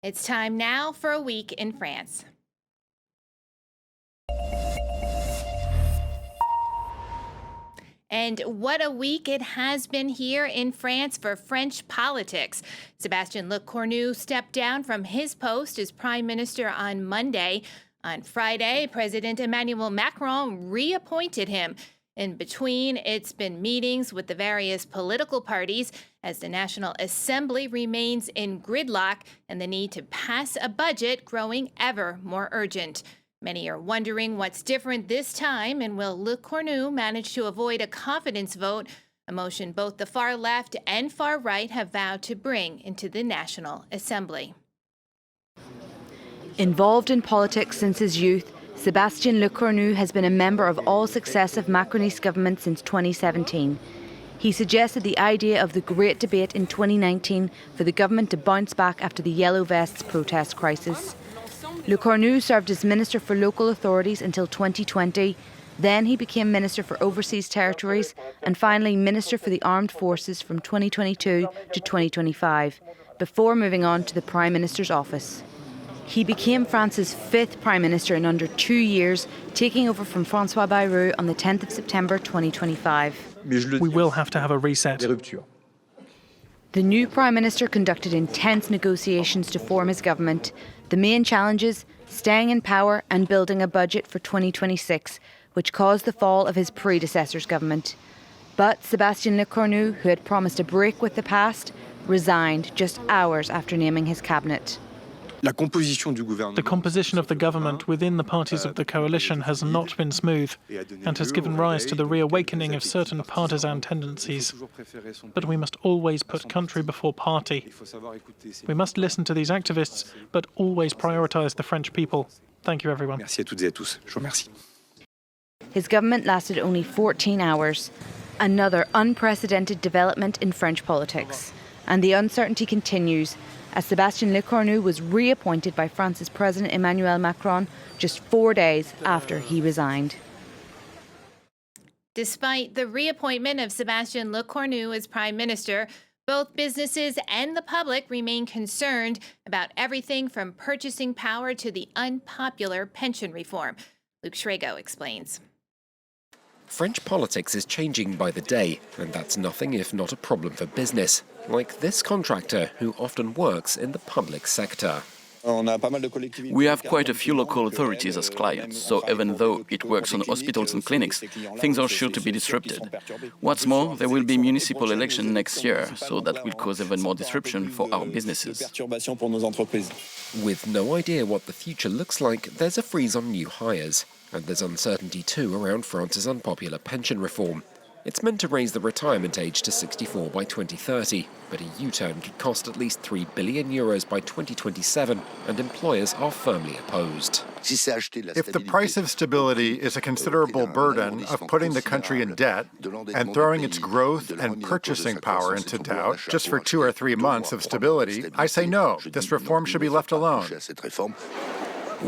It's time now for a week in France. And what a week it has been here in France for French politics. Sébastien Lecornu stepped down from his post as Prime Minister on Monday. On Friday, President Emmanuel Macron reappointed him. In between, it's been meetings with the various political parties as the National Assembly remains in gridlock and the need to pass a budget growing ever more urgent. Many are wondering what's different this time, and will Lecornu manage to avoid a confidence vote, a motion both the far left and far right have vowed to bring into the National Assembly. Involved in politics since his youth, Sébastien Lecornu has been a member of all successive Macronist governments since 2017. He suggested the idea of the Great Debate in 2019 for the government to bounce back after the Yellow Vests protest crisis. Lecornu served as Minister for Local Authorities until 2020. Then he became Minister for Overseas Territories and finally Minister for the Armed Forces from 2022 to 2025, before moving on to the Prime Minister's office. He became France's 5th Prime Minister in under 2 years, taking over from François Bayrou on the 10th of September 2025. We will have to have a reset. The new Prime Minister conducted intense negotiations to form his government. The main challenges: staying in power and building a budget for 2026, which caused the fall of his predecessor's government. But Sébastien Lecornu, who had promised a break with the past, resigned just hours after naming his cabinet. The composition of the government within the parties of the coalition has not been smooth and has given rise to the reawakening of certain partisan tendencies. But we must always put country before party. We must listen to these activists, but always prioritise the French people. Thank you, everyone. His government lasted only 14 hours. Another unprecedented development in French politics. And the uncertainty continues, as Sébastien Lecornu was reappointed by France's President Emmanuel Macron just 4 days after he resigned. Despite the reappointment of Sébastien Lecornu as Prime Minister, both businesses and the public remain concerned about everything from purchasing power to the unpopular pension reform. Luke Schrago explains. French politics is changing by the day, and that's nothing if not a problem for business, like this contractor who often works in the public sector. We have quite a few local authorities as clients, so even though it works on hospitals and clinics, things are sure to be disrupted. What's more, there will be municipal election next year, so that will cause even more disruption for our businesses. With no idea what the future looks like, there's a freeze on new hires. And there's uncertainty too around France's unpopular pension reform. It's meant to raise the retirement age to 64 by 2030, but a U-turn could cost at least €3 billion by 2027, and employers are firmly opposed. If the price of stability is a considerable burden of putting the country in debt and throwing its growth and purchasing power into doubt just for 2 or 3 months of stability, I say no, this reform should be left alone.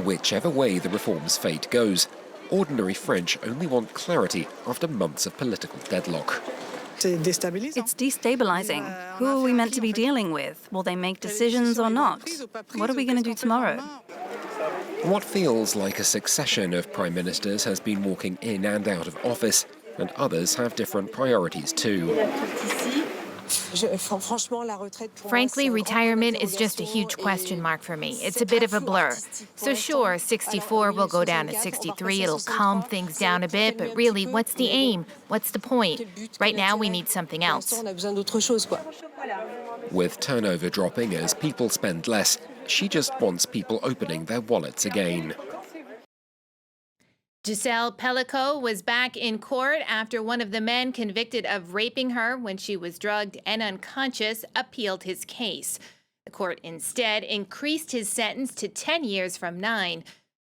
Whichever way the reform's fate goes, ordinary French only want clarity after months of political deadlock. It's destabilizing. Who are we meant to be dealing with? Will they make decisions or not? What are we going to do tomorrow? What feels like a succession of prime ministers has been walking in and out of office, and others have different priorities too. Frankly, retirement is just a huge question mark for me. It's a bit of a blur. So sure, 64 will go down to 63. It'll calm things down a bit. But really, what's the aim? What's the point? Right now, we need something else. With turnover dropping as people spend less, she just wants people opening their wallets again. Giselle Pellicot was back in court after one of the men convicted of raping her when she was drugged and unconscious appealed his case. The court instead increased his sentence to 10 years from 9.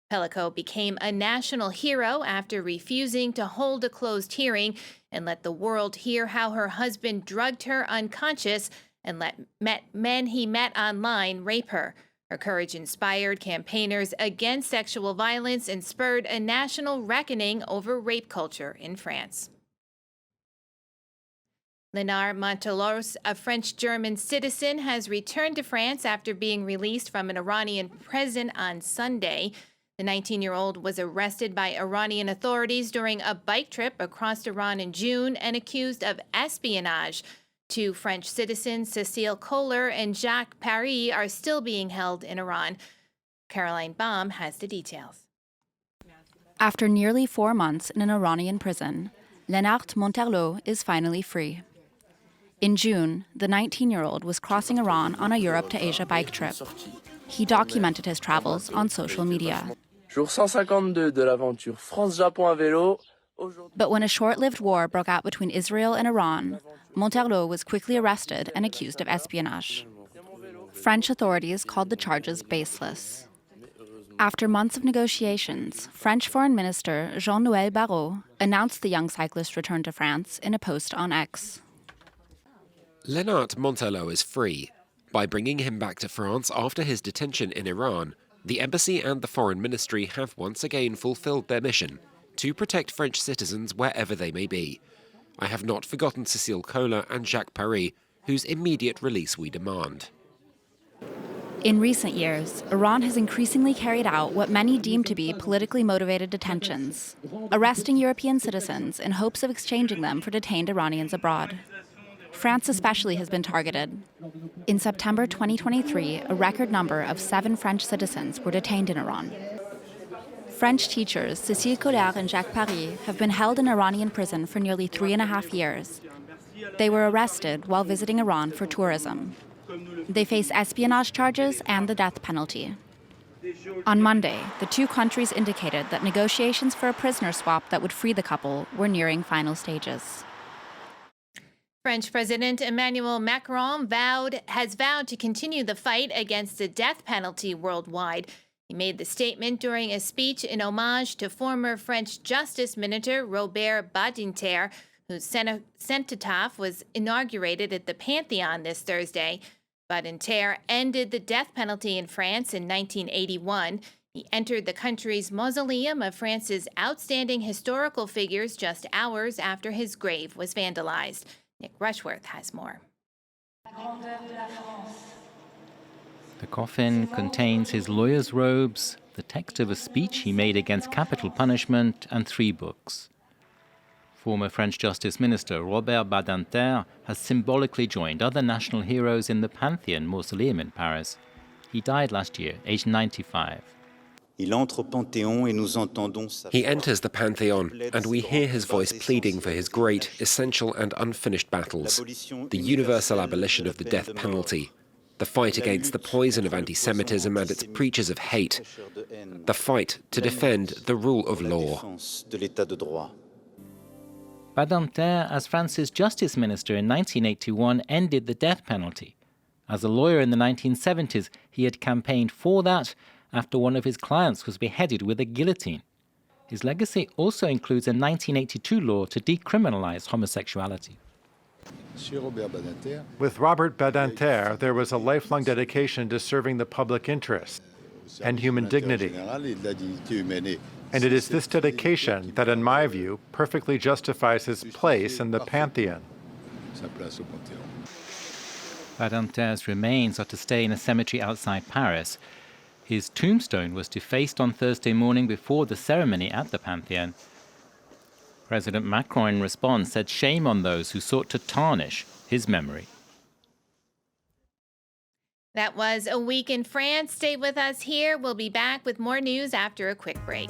Pellicot became a national hero after refusing to hold a closed hearing and let the world hear how her husband drugged her unconscious and let men he met online rape her. Her courage inspired campaigners against sexual violence and spurred a national reckoning over rape culture in France. Léonard Montelos, a French-German citizen, has returned to France after being released from an Iranian prison on Sunday. The 19-year-old was arrested by Iranian authorities during a bike trip across Iran in June and accused of espionage. Two French citizens, Cécile Kohler and Jacques Paris, are still being held in Iran. Caroline Baum has the details. After nearly 4 months in an Iranian prison, Léonard Montelos is finally free. In June, the 19-year-old was crossing Iran on a Europe to Asia bike trip. He documented his travels on social media. Jour 152 de l'aventure France-Japon à vélo. But when a short-lived war broke out between Israel and Iran, Montelos was quickly arrested and accused of espionage. French authorities called the charges baseless. After months of negotiations, French Foreign Minister Jean-Noël Barrot announced the young cyclist returned to France in a post on X. Léonard Montelos is free. By bringing him back to France after his detention in Iran, the embassy and the foreign ministry have once again fulfilled their mission to protect French citizens wherever they may be. I have not forgotten Cécile Kohler and Jacques Paris, whose immediate release we demand. In recent years, Iran has increasingly carried out what many deem to be politically motivated detentions, arresting European citizens in hopes of exchanging them for detained Iranians abroad. France especially has been targeted. In September 2023, a record number of 7 French citizens were detained in Iran. French teachers Cécile Kohler and Jacques Paris have been held in Iranian prison for nearly 3.5 years. They were arrested while visiting Iran for tourism. They face espionage charges and the death penalty. On Monday, the two countries indicated that negotiations for a prisoner swap that would free the couple were nearing final stages. French President Emmanuel Macron has vowed to continue the fight against the death penalty worldwide. He made the statement during a speech in homage to former French Justice Minister Robert Badinter, whose cenotaph was inaugurated at the Pantheon this Thursday. Badinter ended the death penalty in France in 1981. He entered the country's mausoleum of France's outstanding historical figures just hours after his grave was vandalized. Nick Rushworth has more. The coffin contains his lawyer's robes, the text of a speech he made against capital punishment, and 3 books. Former French Justice Minister Robert Badinter has symbolically joined other national heroes in the Pantheon mausoleum in Paris. He died last year, aged 95. He enters the Pantheon, and we hear his voice pleading for his great, essential and unfinished battles, the universal abolition of the death penalty, the fight against the poison of anti-Semitism and its preachers of hate, the fight to defend the rule of law. Badinter, as France's Justice Minister in 1981, ended the death penalty. As a lawyer in the 1970s, he had campaigned for that after one of his clients was beheaded with a guillotine. His legacy also includes a 1982 law to decriminalize homosexuality. With Robert Badinter, there was a lifelong dedication to serving the public interest and human dignity. And it is this dedication that, in my view, perfectly justifies his place in the Pantheon. Badinter's remains are to stay in a cemetery outside Paris. His tombstone was defaced on Thursday morning before the ceremony at the Pantheon. President Macron, in response, said shame on those who sought to tarnish his memory. That was A Week in France. Stay with us here. We'll be back with more news after a quick break.